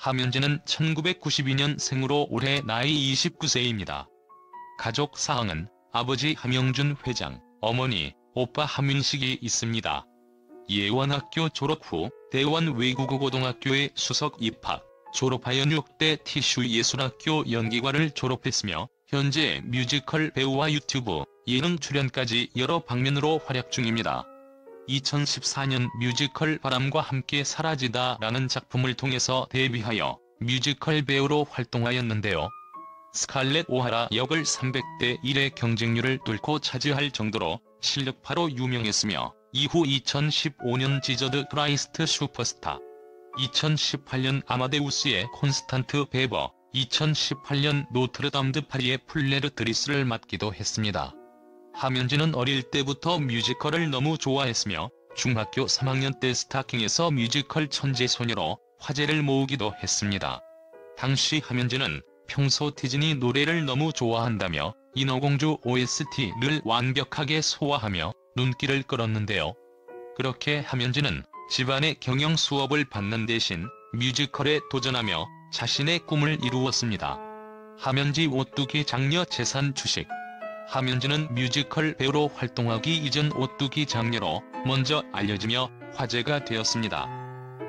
함현진은 1992년생으로 올해 나이 29세입니다. 가족 사항은 아버지 함영준 회장, 어머니, 오빠 함윤식이 있습니다. 예원학교 졸업 후 대원 외국어고등학교에 수석 입학, 졸업하여 6대 티슈예술학교 연기과를 졸업했으며 현재 뮤지컬 배우와 유튜브, 예능 출연까지 여러 방면으로 활약 중입니다. 2014년 뮤지컬 바람과 함께 사라지다라는 작품을 통해서 데뷔하여 뮤지컬 배우로 활동하였는데요. 스칼렛 오하라 역을 300대 1의 경쟁률을 뚫고 차지할 정도로 실력파로 유명했으며 이후 2015년 지저드 크라이스트 슈퍼스타, 2018년 아마데우스의 콘스탄트 베버, 2018년 노트르담 드 파리의 플레르트리스를 맡기도 했습니다. 함현진은 어릴 때부터 뮤지컬을 너무 좋아했으며 중학교 3학년 때 스타킹에서 뮤지컬 천재소녀로 화제를 모으기도 했습니다. 당시 함현진은 평소 디즈니 노래를 너무 좋아한다며 인어공주 OST를 완벽하게 소화하며 눈길을 끌었는데요. 그렇게 함현진은 집안의 경영 수업을 받는 대신 뮤지컬에 도전하며 자신의 꿈을 이루었습니다. 함현지 오뚜기 장녀 재산 주식. 함현진은 뮤지컬 배우로 활동하기 이전 오뚜기 장녀로 먼저 알려지며 화제가 되었습니다.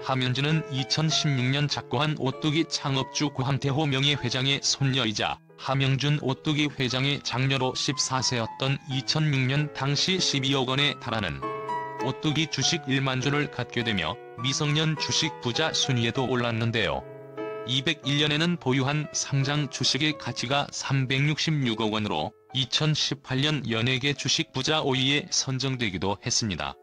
함현진은 2016년 작고한 오뚜기 창업주 고항태호 명예회장의 손녀이자 함영준 오뚜기 회장의 장녀로 14세였던 2006년 당시 12억 원에 달하는 오뚜기 주식 1만 주를 갖게 되며 미성년 주식 부자 순위에도 올랐는데요. 201년에는 보유한 상장 주식의 가치가 366억 원으로 2018년 연예계 주식 부자 5위에 선정되기도 했습니다.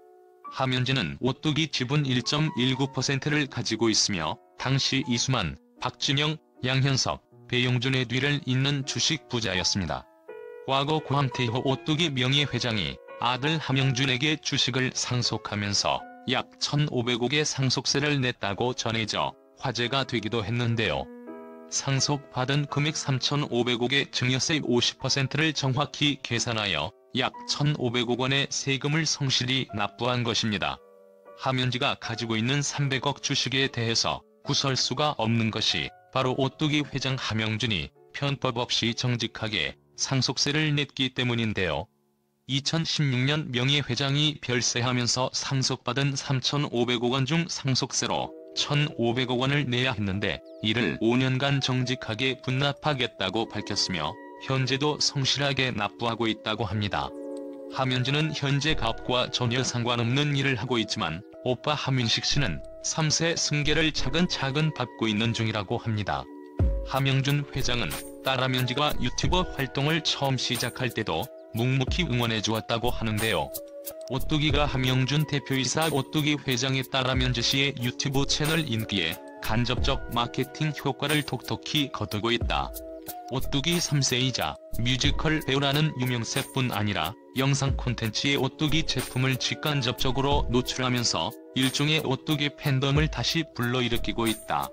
함현진은 오뚜기 지분 1.19%를 가지고 있으며 당시 이수만, 박진영, 양현석, 배용준의 뒤를 잇는 주식 부자였습니다. 과거 고항태호 오뚜기 명예회장이 아들 함영준에게 주식을 상속하면서 약 1,500억의 상속세를 냈다고 전해져 화제가 되기도 했는데요. 상속받은 금액 3,500억의 증여세 50%를 정확히 계산하여 약 1,500억 원의 세금을 성실히 납부한 것입니다. 함현지가 가지고 있는 300억 주식에 대해서 구설수가 없는 것이 바로 오뚜기 회장 함영준이 편법 없이 정직하게 상속세를 냈기 때문인데요. 2016년 명예회장이 별세하면서 상속받은 3,500억 원 중 상속세로 1,500억 원을 내야 했는데 이를 5년간 정직하게 분납하겠다고 밝혔으며 현재도 성실하게 납부하고 있다고 합니다. 함현진은 현재 가업과 전혀 상관없는 일을 하고 있지만 오빠 함윤식 씨는 3세 승계를 차근차근 받고 있는 중이라고 합니다. 함영준 회장은 딸 함현지가 유튜버 활동을 처음 시작할 때도 묵묵히 응원해 주었다고 하는데요. 오뚜기가 함영준 대표이사 오뚜기 회장의 딸 함현지 씨의 유튜브 채널 인기에 간접적 마케팅 효과를 톡톡히 거두고 있다. 오뚜기 3세이자 뮤지컬 배우라는 유명세뿐 아니라 영상 콘텐츠에 오뚜기 제품을 직간접적으로 노출하면서 일종의 오뚜기 팬덤을 다시 불러일으키고 있다.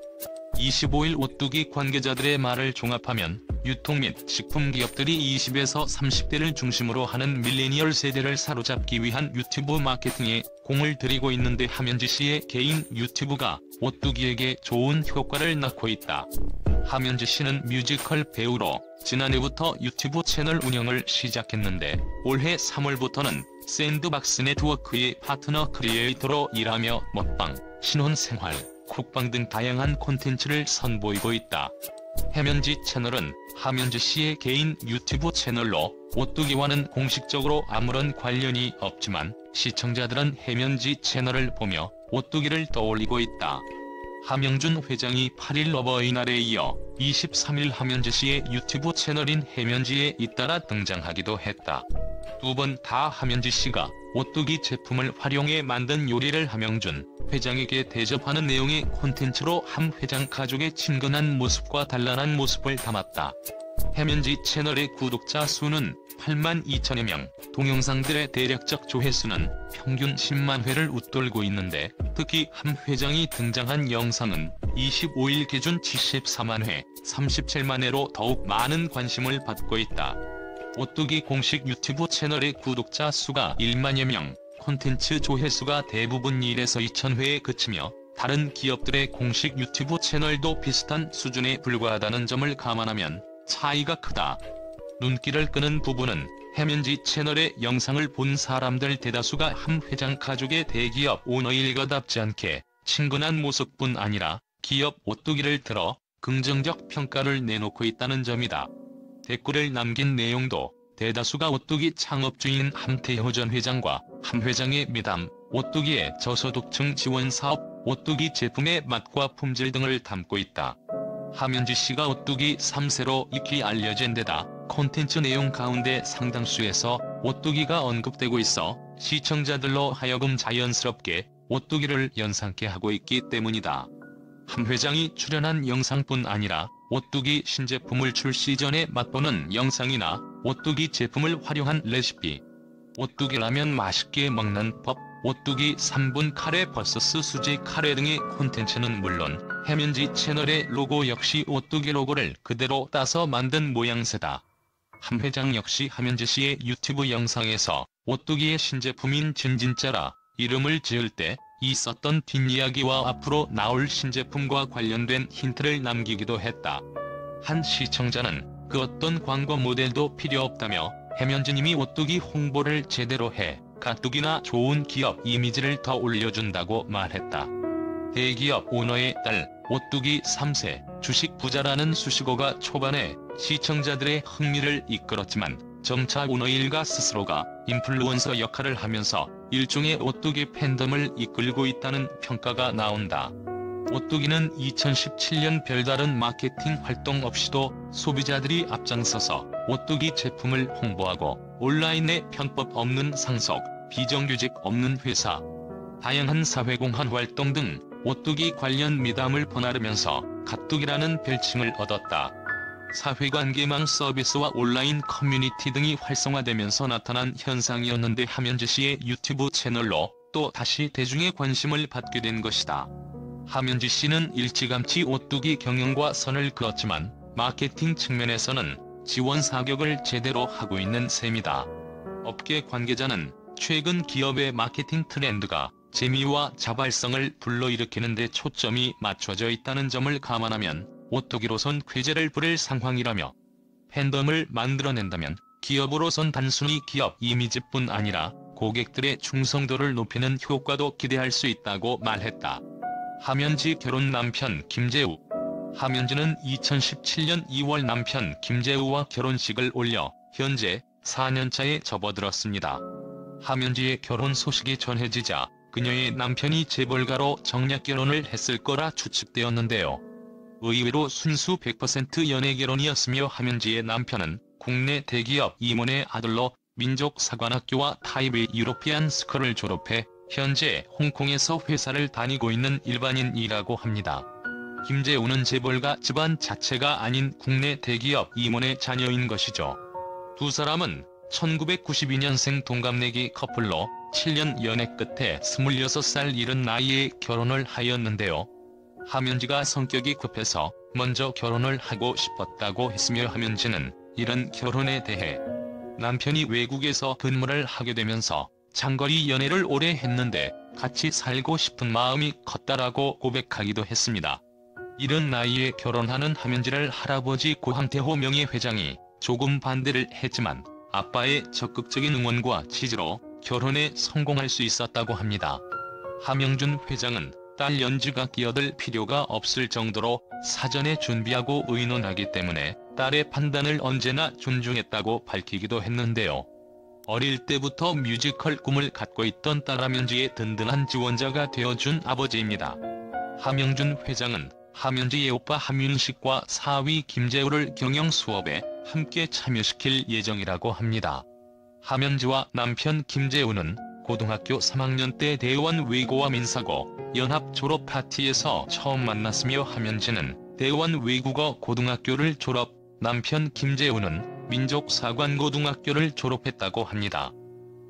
25일 오뚜기 관계자들의 말을 종합하면 유통 및 식품 기업들이 20에서 30대를 중심으로 하는 밀레니얼 세대를 사로잡기 위한 유튜브 마케팅에 공을 들이고 있는데 함현지 씨의 개인 유튜브가 오뚜기에게 좋은 효과를 낳고 있다. 함현지 씨는 뮤지컬 배우로 지난해부터 유튜브 채널 운영을 시작했는데 올해 3월부터는 샌드박스 네트워크의 파트너 크리에이터로 일하며 먹방, 신혼생활, 쿡방 등 다양한 콘텐츠를 선보이고 있다. 해면지 채널은 함현지 씨의 개인 유튜브 채널로 오뚜기와는 공식적으로 아무런 관련이 없지만 시청자들은 해면지 채널을 보며 오뚜기를 떠올리고 있다. 함영준 회장이 8일 어버이날에 이어 23일 함현지 씨의 유튜브 채널인 해면지에 잇따라 등장하기도 했다. 두 번 다 함현지 씨가 오뚜기 제품을 활용해 만든 요리를 함영준 회장에게 대접하는 내용의 콘텐츠로 함 회장 가족의 친근한 모습과 단란한 모습을 담았다. 해면지 채널의 구독자 수는 8만 2천여 명, 동영상들의 대략적 조회수는 평균 10만 회를 웃돌고 있는데 특히 함 회장이 등장한 영상은 25일 기준 74만 회, 37만 회로 더욱 많은 관심을 받고 있다. 오뚜기 공식 유튜브 채널의 구독자 수가 1만여 명, 콘텐츠 조회수가 대부분 1에서 2천 회에 그치며 다른 기업들의 공식 유튜브 채널도 비슷한 수준에 불과하다는 점을 감안하면 차이가 크다. 눈길을 끄는 부분은 해면지 채널의 영상을 본 사람들 대다수가 함 회장 가족의 대기업 오너 일가답지 않게 친근한 모습뿐 아니라 기업 오뚜기를 들어 긍정적 평가를 내놓고 있다는 점이다. 댓글을 남긴 내용도 대다수가 오뚜기 창업주인 함태호 전 회장과 함 회장의 미담, 오뚜기의 저소득층 지원 사업, 오뚜기 제품의 맛과 품질 등을 담고 있다. 함현지 씨가 오뚜기 3세로 익히 알려진 데다 콘텐츠 내용 가운데 상당수에서 오뚜기가 언급되고 있어 시청자들로 하여금 자연스럽게 오뚜기를 연상케 하고 있기 때문이다. 함 회장이 출연한 영상뿐 아니라 오뚜기 신제품을 출시 전에 맛보는 영상이나 오뚜기 제품을 활용한 레시피, 오뚜기 라면 맛있게 먹는 법, 오뚜기 3분 카레 vs 수지 카레 등의 콘텐츠는 물론 해면지 채널의 로고 역시 오뚜기 로고를 그대로 따서 만든 모양새다. 함 회장 역시 함현지 씨의 유튜브 영상에서 오뚜기의 신제품인 진진짜라 이름을 지을 때 있었던 뒷이야기와 앞으로 나올 신제품과 관련된 힌트를 남기기도 했다. 한 시청자는 그 어떤 광고 모델도 필요 없다며 해면지님이 오뚜기 홍보를 제대로 해 가뚜기나 좋은 기업 이미지를 더 올려준다고 말했다. 대기업 오너의 딸 오뚜기 3세 주식 부자라는 수식어가 초반에 시청자들의 흥미를 이끌었지만 점차 오너 일가 스스로가 인플루언서 역할을 하면서 일종의 오뚜기 팬덤을 이끌고 있다는 평가가 나온다. 오뚜기는 2017년 별다른 마케팅 활동 없이도 소비자들이 앞장서서 오뚜기 제품을 홍보하고 온라인에 편법 없는 상속, 비정규직 없는 회사, 다양한 사회공헌 활동 등 오뚜기 관련 미담을 퍼나르면서 가뚜기라는 별칭을 얻었다. 사회관계망 서비스와 온라인 커뮤니티 등이 활성화되면서 나타난 현상이었는데 함현지 씨의 유튜브 채널로 또 다시 대중의 관심을 받게 된 것이다. 함현지 씨는 일찌감치 오뚜기 경영과 선을 그었지만 마케팅 측면에서는 지원 사격을 제대로 하고 있는 셈이다. 업계 관계자는 최근 기업의 마케팅 트렌드가 재미와 자발성을 불러일으키는 데 초점이 맞춰져 있다는 점을 감안하면 오뚜기로선 쾌재를 부릴 상황이라며 팬덤을 만들어낸다면 기업으로선 단순히 기업 이미지뿐 아니라 고객들의 충성도를 높이는 효과도 기대할 수 있다고 말했다. 함현지 결혼 남편 김재우. 함현지는 2017년 2월 남편 김재우와 결혼식을 올려 현재 4년차에 접어들었습니다. 함현지의 결혼 소식이 전해지자 그녀의 남편이 재벌가로 정략 결혼을 했을 거라 추측되었는데요. 의외로 순수 100% 연애 결혼이었으며 함현지의 남편은 국내 대기업 임원의 아들로 민족사관학교와 타이베이 유로피안 스쿨을 졸업해 현재 홍콩에서 회사를 다니고 있는 일반인이라고 합니다. 김재우는 재벌가 집안 자체가 아닌 국내 대기업 임원의 자녀인 것이죠. 두 사람은 1992년생 동갑내기 커플로 7년 연애 끝에 26살 이른 나이에 결혼을 하였는데요. 함현지가 성격이 급해서 먼저 결혼을 하고 싶었다고 했으며 함현지는 이런 결혼에 대해 남편이 외국에서 근무를 하게 되면서 장거리 연애를 오래 했는데 같이 살고 싶은 마음이 컸다라고 고백하기도 했습니다. 이른 나이에 결혼하는 함현지를 할아버지 고함태호 명예회장이 조금 반대를 했지만 아빠의 적극적인 응원과 지지로 결혼에 성공할 수 있었다고 합니다. 함영준 회장은 딸 연주가 끼어들 필요가 없을 정도로 사전에 준비하고 의논하기 때문에 딸의 판단을 언제나 존중했다고 밝히기도 했는데요. 어릴 때부터 뮤지컬 꿈을 갖고 있던 딸 함현지의 든든한 지원자가 되어준 아버지입니다. 함영준 회장은 함현지의 오빠 함윤식과 사위 김재우를 경영 수업에 함께 참여시킬 예정이라고 합니다. 함현지와 남편 김재우는 고등학교 3학년 때 대원 외고와 민사고 연합 졸업 파티에서 처음 만났으며 함현지는 대원 외국어 고등학교를 졸업, 남편 김재우는 민족사관고등학교를 졸업했다고 합니다.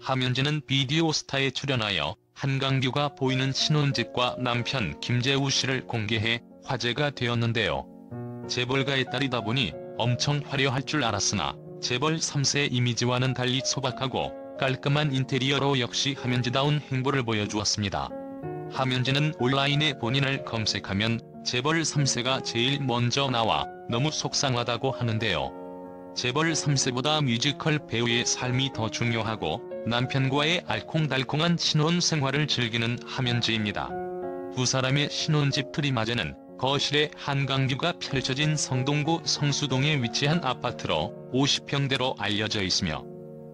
함현지는 비디오 스타에 출연하여 한강뷰가 보이는 신혼집과 남편 김재우 씨를 공개해 화제가 되었는데요. 재벌가의 딸이다 보니 엄청 화려할 줄 알았으나 재벌 3세 이미지와는 달리 소박하고 깔끔한 인테리어로 역시 함현지다운 행보를 보여주었습니다. 함현지는 온라인에 본인을 검색하면 재벌 3세가 제일 먼저 나와 너무 속상하다고 하는데요. 재벌 3세보다 뮤지컬 배우의 삶이 더 중요하고 남편과의 알콩달콩한 신혼 생활을 즐기는 함현지입니다. 두 사람의 신혼집 트리마제는 거실에 한강뷰가 펼쳐진 성동구 성수동에 위치한 아파트로 50평대로 알려져 있으며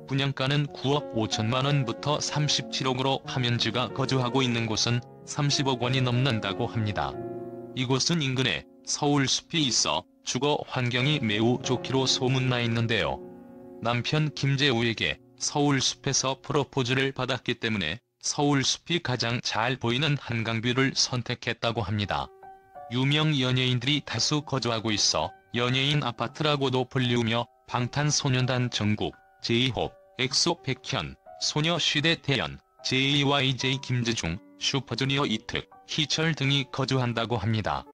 분양가는 9억 5천만 원부터 37억으로 함현지가 거주하고 있는 곳은 30억 원이 넘는다고 합니다. 이곳은 인근에 서울숲이 있어 주거 환경이 매우 좋기로 소문나 있는데요. 남편 김재우에게 서울숲에서 프로포즈를 받았기 때문에 서울숲이 가장 잘 보이는 한강뷰를 선택했다고 합니다. 유명 연예인들이 다수 거주하고 있어 연예인 아파트라고도 불리우며 방탄소년단 정국, 제이홉, 엑소 백현, 소녀시대 태연, JYJ 김재중, 슈퍼주니어 이특, 희철 등이 거주한다고 합니다.